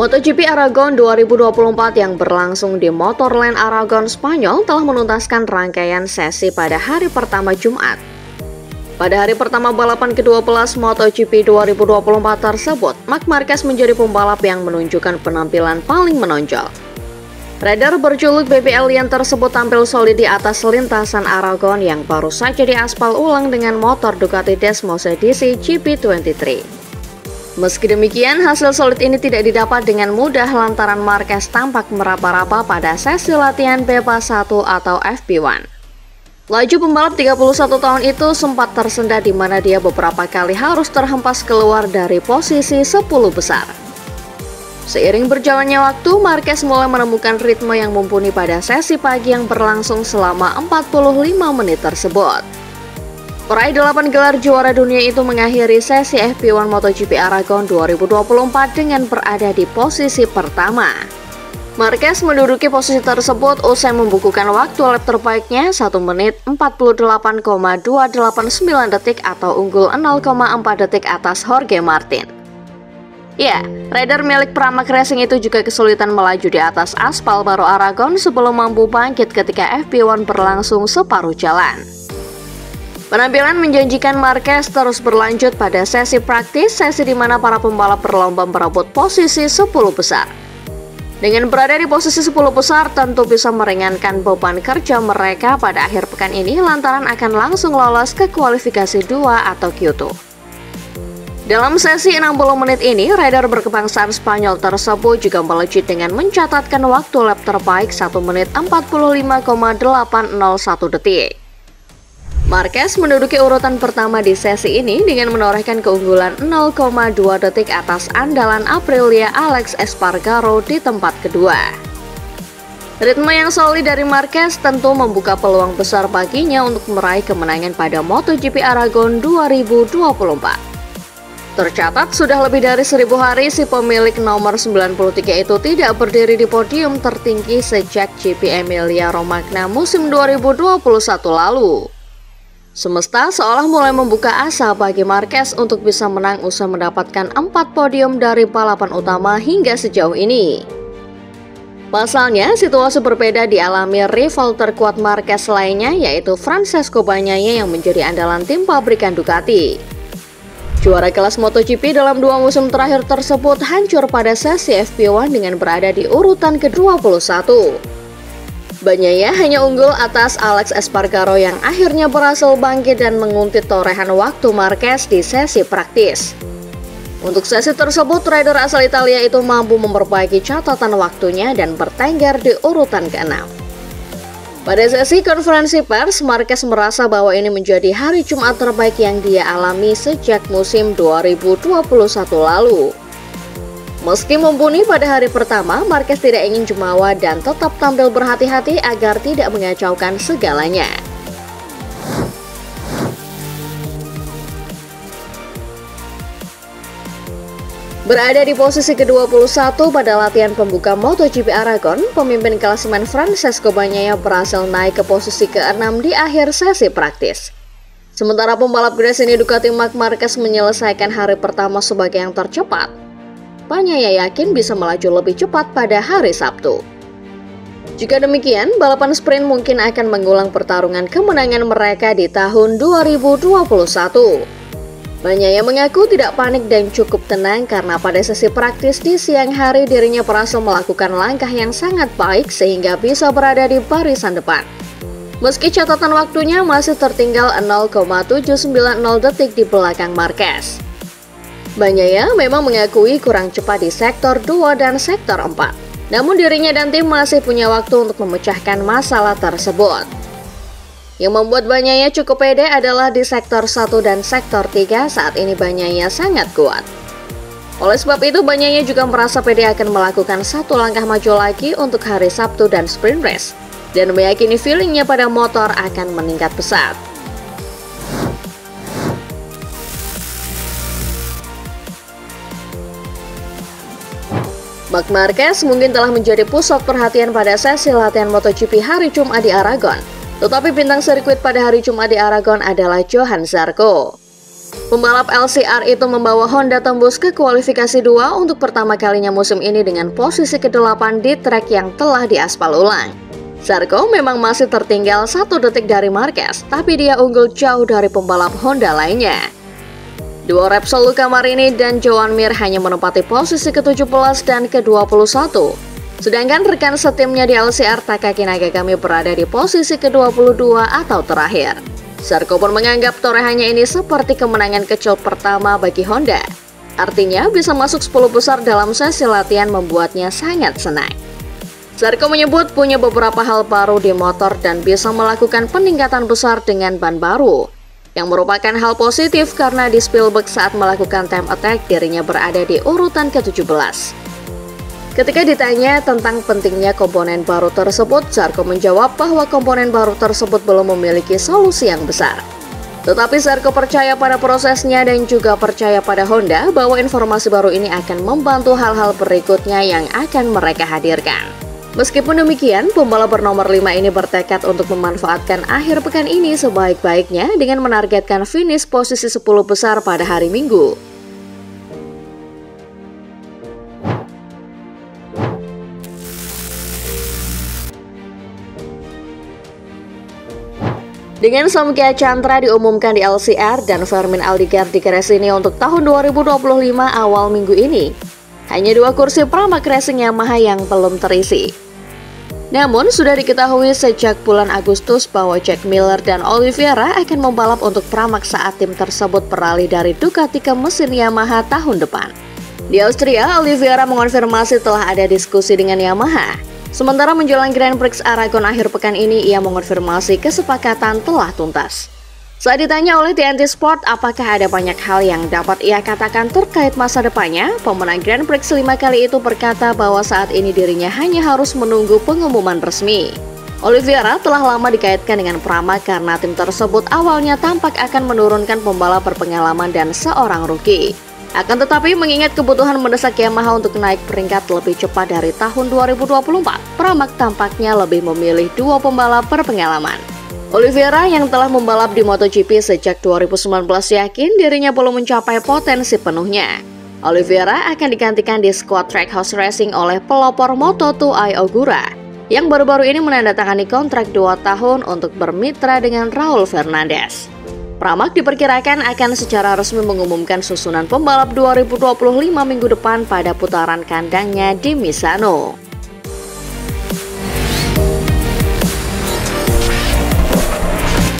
MotoGP Aragon 2024 yang berlangsung di Motorland Aragon, Spanyol telah menuntaskan rangkaian sesi pada hari pertama Jumat. Pada hari pertama balapan ke-12 MotoGP 2024 tersebut, Marc Marquez menjadi pembalap yang menunjukkan penampilan paling menonjol. Rider berjuluk Baby Alien tersebut tampil solid di atas lintasan Aragon yang baru saja diaspal ulang dengan motor Ducati Desmos edisi GP23. Meski demikian, hasil solid ini tidak didapat dengan mudah lantaran Marquez tampak meraba-raba pada sesi latihan bebas 1 atau FP1. Laju pembalap 31 tahun itu sempat tersendat di mana dia beberapa kali harus terhempas keluar dari posisi 10 besar. Seiring berjalannya waktu, Marquez mulai menemukan ritme yang mumpuni pada sesi pagi yang berlangsung selama 45 menit tersebut. Peraih 8 gelar juara dunia itu mengakhiri sesi FP1 MotoGP Aragon 2024 dengan berada di posisi pertama. Marquez menduduki posisi tersebut usai membukukan waktu lap terbaiknya 1 menit 48,289 detik atau unggul 0,4 detik atas Jorge Martin. Ya, rider milik Pramac Racing itu juga kesulitan melaju di atas aspal baru Aragon sebelum mampu bangkit ketika FP1 berlangsung separuh jalan. Penampilan menjanjikan Marquez terus berlanjut pada sesi praktis, sesi di mana para pembalap berlomba merebut posisi 10 besar. Dengan berada di posisi 10 besar tentu bisa meringankan beban kerja mereka pada akhir pekan ini lantaran akan langsung lolos ke kualifikasi 2 atau Q2. Dalam sesi 60 menit ini, rider berkebangsaan Spanyol tersebut juga melejit dengan mencatatkan waktu lap terbaik 1 menit 45,801 detik. Marquez menduduki urutan pertama di sesi ini dengan menorehkan keunggulan 0,2 detik atas andalan Aprilia Alex Espargaro di tempat kedua. Ritme yang solid dari Marquez tentu membuka peluang besar baginya untuk meraih kemenangan pada MotoGP Aragon 2024. Tercatat sudah lebih dari 1000 hari si pemilik nomor 93 itu tidak berdiri di podium tertinggi sejak GP Emilia-Romagna musim 2021 lalu. Semesta seolah mulai membuka asa bagi Marquez untuk bisa menang usai mendapatkan 4 podium dari balapan utama hingga sejauh ini. Pasalnya, situasi berbeda dialami rival terkuat Marquez lainnya yaitu Francesco Bagnaia yang menjadi andalan tim pabrikan Ducati. Juara kelas MotoGP dalam 2 musim terakhir tersebut hancur pada sesi FP1 dengan berada di urutan ke-21. Bagnaia hanya unggul atas Alex Espargaro yang akhirnya berhasil bangkit dan menguntit torehan waktu Marquez di sesi praktis. Untuk sesi tersebut, rider asal Italia itu mampu memperbaiki catatan waktunya dan bertengger di urutan ke-6. Pada sesi konferensi pers, Marquez merasa bahwa ini menjadi hari Jumat terbaik yang dia alami sejak musim 2021 lalu. Meski mumpuni pada hari pertama, Marquez tidak ingin jumawa dan tetap tampil berhati-hati agar tidak mengacaukan segalanya. Berada di posisi ke-21 pada latihan pembuka MotoGP Aragon, pemimpin klasemen Francesco Bagnaia berhasil naik ke posisi ke-6 di akhir sesi praktis. Sementara pembalap Gresini Ducati Marc Marquez menyelesaikan hari pertama sebagai yang tercepat. Bagnaia yakin bisa melaju lebih cepat pada hari Sabtu. Jika demikian, balapan sprint mungkin akan mengulang pertarungan kemenangan mereka di tahun 2021. Bagnaia mengaku tidak panik dan cukup tenang karena pada sesi praktis di siang hari dirinya berhasil melakukan langkah yang sangat baik sehingga bisa berada di barisan depan. Meski catatan waktunya masih tertinggal 0,790 detik di belakang Marquez. Bagnaia memang mengakui kurang cepat di sektor 2 dan sektor 4. Namun dirinya dan tim masih punya waktu untuk memecahkan masalah tersebut. Yang membuat Bagnaia cukup pede adalah di sektor 1 dan sektor 3 saat ini Bagnaia sangat kuat. Oleh sebab itu Bagnaia juga merasa pede akan melakukan satu langkah maju lagi untuk hari Sabtu dan sprint race. Dan meyakini feelingnya pada motor akan meningkat pesat. Marc Marquez mungkin telah menjadi pusat perhatian pada sesi latihan MotoGP hari Jumat di Aragon. Tetapi bintang sirkuit pada hari Jumat di Aragon adalah Johann Zarco. Pembalap LCR itu membawa Honda tembus ke kualifikasi 2 untuk pertama kalinya musim ini dengan posisi ke-8 di trek yang telah diaspal ulang. Zarco memang masih tertinggal 1 detik dari Marquez, tapi dia unggul jauh dari pembalap Honda lainnya. Duo Repsol Luca Marini dan Joan Mir hanya menempati posisi ke-17 dan ke-21. Sedangkan rekan setimnya di LCR Takaki Nakagami berada di posisi ke-22 atau terakhir. Zarco pun menganggap torehannya ini seperti kemenangan kecil pertama bagi Honda. Artinya bisa masuk 10 besar dalam sesi latihan membuatnya sangat senang. Zarco menyebut punya beberapa hal baru di motor dan bisa melakukan peningkatan besar dengan ban baru, yang merupakan hal positif karena di Spielberg saat melakukan time attack dirinya berada di urutan ke-17. Ketika ditanya tentang pentingnya komponen baru tersebut, Zarco menjawab bahwa komponen baru tersebut belum memiliki solusi yang besar. Tetapi Zarco percaya pada prosesnya dan juga percaya pada Honda bahwa informasi baru ini akan membantu hal-hal berikutnya yang akan mereka hadirkan. Meskipun demikian, pembalap bernomor 5 ini bertekad untuk memanfaatkan akhir pekan ini sebaik-baiknya dengan menargetkan finish posisi 10 besar pada hari Minggu. Dengan Samkhya Chantra diumumkan di LCR dan Fermin Aldiger di Gresini untuk tahun 2025 awal minggu ini, hanya 2 kursi Pramac Racing Yamaha yang belum terisi. Namun, sudah diketahui sejak bulan Agustus bahwa Jack Miller dan Oliveira akan membalap untuk Pramac saat tim tersebut beralih dari Ducati ke mesin Yamaha tahun depan. Di Austria, Oliveira mengonfirmasi telah ada diskusi dengan Yamaha. Sementara menjelang Grand Prix Aragon akhir pekan ini, ia mengonfirmasi kesepakatan telah tuntas. Saat ditanya oleh TNT Sport apakah ada banyak hal yang dapat ia katakan terkait masa depannya, pemenang Grand Prix 5 kali itu berkata bahwa saat ini dirinya hanya harus menunggu pengumuman resmi. Oliveira telah lama dikaitkan dengan Pramac karena tim tersebut awalnya tampak akan menurunkan pembalap berpengalaman dan seorang rookie. Akan tetapi mengingat kebutuhan mendesak Yamaha untuk naik peringkat lebih cepat dari tahun 2024, Pramac tampaknya lebih memilih 2 pembalap berpengalaman. Oliveira yang telah membalap di MotoGP sejak 2019 yakin dirinya belum mencapai potensi penuhnya. Oliveira akan digantikan di skuad Trackhouse Racing oleh pelopor Moto2 Ai Ogura, yang baru-baru ini menandatangani kontrak 2 tahun untuk bermitra dengan Raul Fernandez. Pramac diperkirakan akan secara resmi mengumumkan susunan pembalap 2025 minggu depan pada putaran kandangnya di Misano.